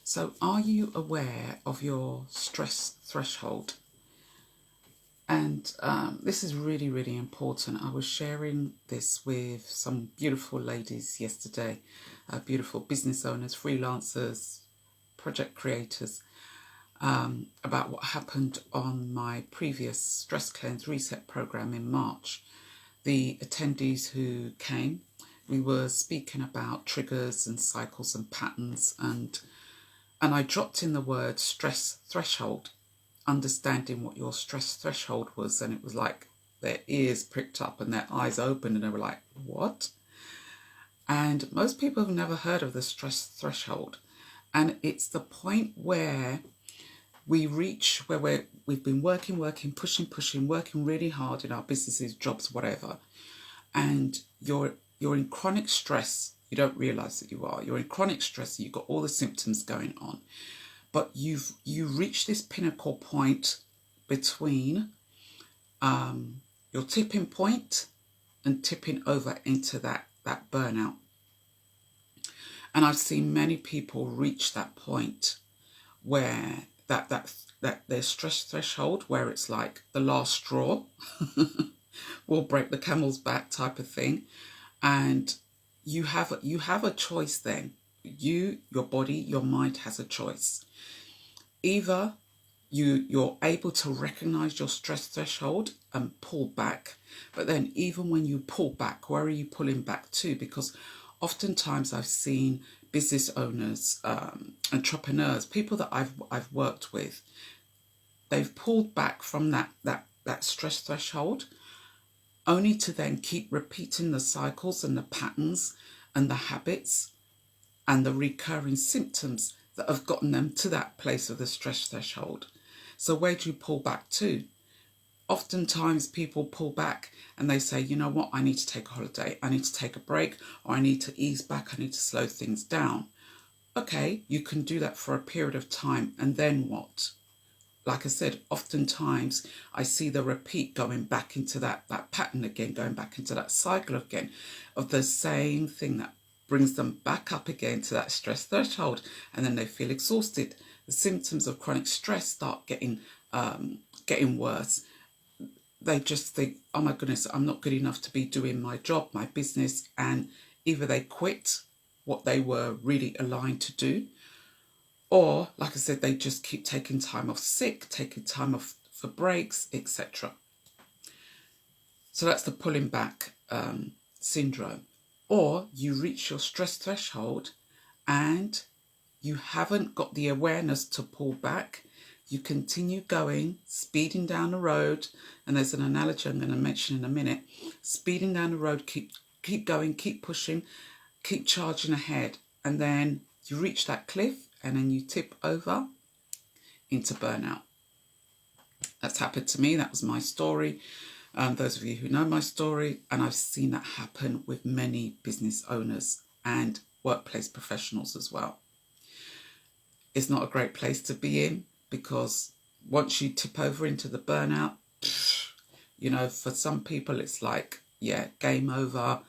So, are you aware of your stress threshold? And this is really, really important. I was sharing this with some beautiful ladies yesterday, beautiful business owners, freelancers, project creators, about what happened on my previous Stress Cleanse Reset program in March. The attendees who came, we were speaking about triggers and cycles and patterns, and I dropped in the word stress threshold, understanding what your stress threshold was. And it was like their ears pricked up and their eyes opened and they were like, what? And most people have never heard of the stress threshold. And it's the point where we reach where we've been working, pushing, working really hard in our businesses, jobs, whatever. And you're in chronic stress. You don't realize that you are. You're in chronic stress. You've got all the symptoms going on. But you reach this pinnacle point between your tipping point and tipping over into that burnout. And I've seen many people reach that point where that their stress threshold, where it's like the last straw will break the camel's back type of thing. And you have a choice then. Your body, your mind has a choice. Either you're able to recognize your stress threshold and pull back, but then even when you pull back, where are you pulling back to? Because oftentimes I've seen business owners, entrepreneurs, people that I've worked with, they've pulled back from that stress threshold, only to then keep repeating the cycles and the patterns and the habits and the recurring symptoms that have gotten them to that place of the stress threshold. So where do you pull back to? Oftentimes people pull back and they say, you know what, I need to take a holiday, I need to take a break, or I need to ease back, I need to slow things down. Okay, you can do that for a period of time, and then what? Like I said, oftentimes I see the repeat going back into that pattern again, going back into that cycle again of the same thing that brings them back up again to that stress threshold, and then they feel exhausted. The symptoms of chronic stress start getting worse. They just think, oh my goodness, I'm not good enough to be doing my job, my business, and either they quit what they were really aligned to do, or, like I said, they just keep taking time off sick, taking time off for breaks, etc. So that's the pulling back syndrome. Or you reach your stress threshold and you haven't got the awareness to pull back. You continue going, speeding down the road. And there's an analogy I'm going to mention in a minute. Speeding down the road, keep going, keep pushing, keep charging ahead. And then you reach that cliff and then you tip over into burnout. That's happened to me. That was my story. Those of you who know my story, and I've seen that happen with many business owners and workplace professionals as well. It's not a great place to be in, because once you tip over into the burnout, you know, for some people it's like, yeah, game over,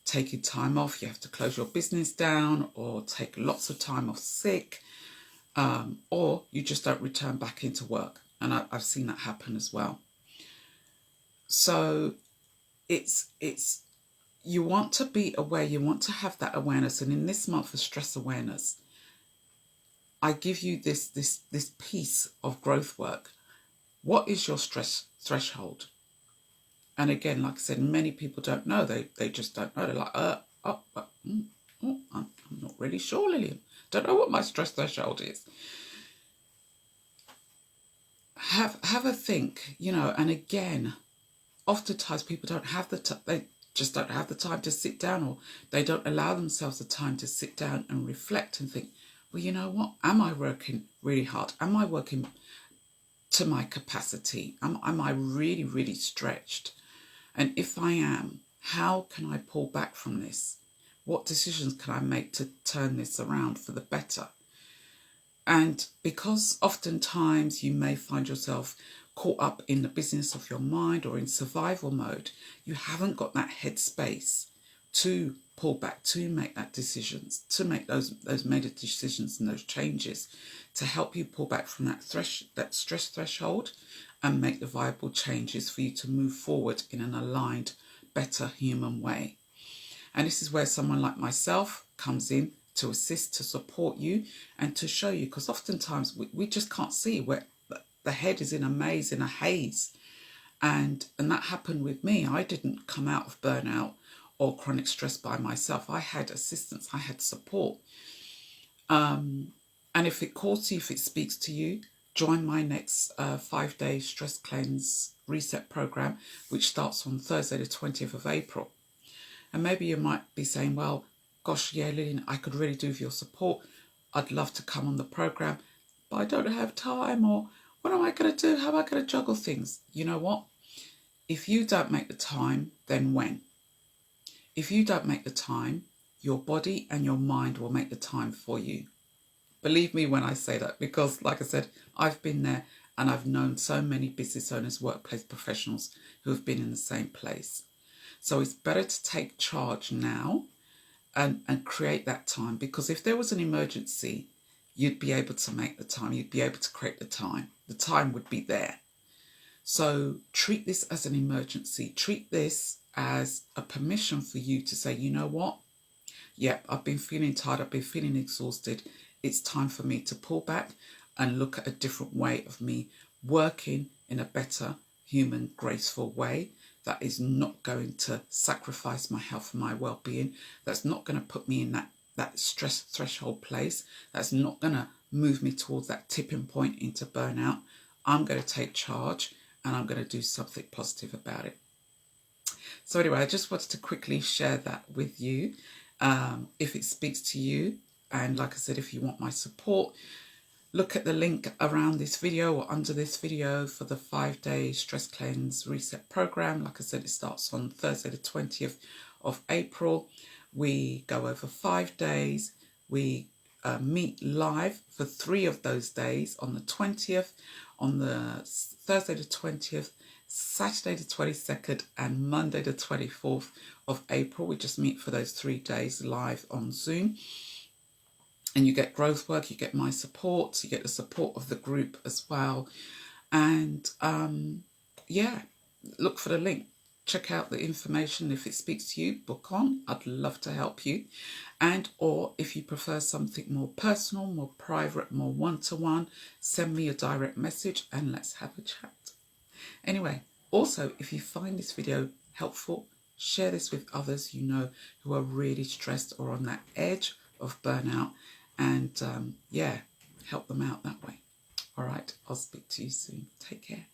taking time off, you have to close your business down or take lots of time off sick, or you just don't return back into work. And I've seen that happen as well. So it's you want to be aware, you want to have that awareness. And in this month of stress awareness, I give you this piece of growth work. What is your stress threshold? And again, like I said, many people don't know. They just don't know. They're like, I'm not really sure, Lillian. Don't know what my stress threshold is. Have a think, you know. And again, oftentimes people don't have they just don't have the time to sit down, or they don't allow themselves the time to sit down and reflect and think, well, you know what? Am I working really hard? Am I working to my capacity? Am I really, really stretched? And if I am, how can I pull back from this? What decisions can I make to turn this around for the better? And because oftentimes you may find yourself caught up in the business of your mind or in survival mode, you haven't got that headspace to pull back, to make that decisions, to make those major decisions and those changes to help you pull back from that stress threshold and make the viable changes for you to move forward in an aligned, better human way. And this is where someone like myself comes in to assist, to support you and to show you, because oftentimes we just can't see where the head is in a maze, in a haze. And that happened with me. I didn't come out of burnout or chronic stress by myself. I had assistance, I had support. And if it calls to you, if it speaks to you, join my next 5-day stress cleanse reset program, which starts on Thursday, the 20th of April. And maybe you might be saying, well, gosh, yeah, Lillian, I could really do with your support. I'd love to come on the program, but I don't have time, or what am I going to do? How am I going to juggle things? You know what? If you don't make the time, then when? If you don't make the time, your body and your mind will make the time for you. Believe me when I say that, because like I said, I've been there and I've known so many business owners, workplace professionals who have been in the same place. So it's better to take charge now and create that time, because if there was an emergency, you'd be able to make the time, you'd be able to create the time would be there. So treat this as an emergency, treat this as a permission for you to say, you know what? Yep, I've been feeling tired, I've been feeling exhausted. It's time for me to pull back and look at a different way of me working in a better, human, graceful way that is not going to sacrifice my health and my well-being, that's not going to put me in that stress threshold place, that's not going to move me towards that tipping point into burnout. I'm going to take charge and I'm going to do something positive about it. So anyway, I just wanted to quickly share that with you. If it speaks to you, and like I said, if you want my support, look at the link around this video or under this video for the 5-day stress cleanse reset program. Like I said, it starts on Thursday the 20th of April. We go over 5 days. We meet live for 3 of those days, on the 20th, on the Thursday the 20th, Saturday the 22nd and Monday the 24th of April. We just meet for those 3 days live on Zoom. And you get growth work, you get my support, you get the support of the group as well. And yeah, look for the link. Check out the information. If it speaks to you, book on. I'd love to help you. And or if you prefer something more personal, more private, more one-to-one, send me a direct message and let's have a chat. Anyway, also, if you find this video helpful, share this with others you know who are really stressed or on that edge of burnout, and yeah, help them out that way. All right, I'll speak to you soon. Take care.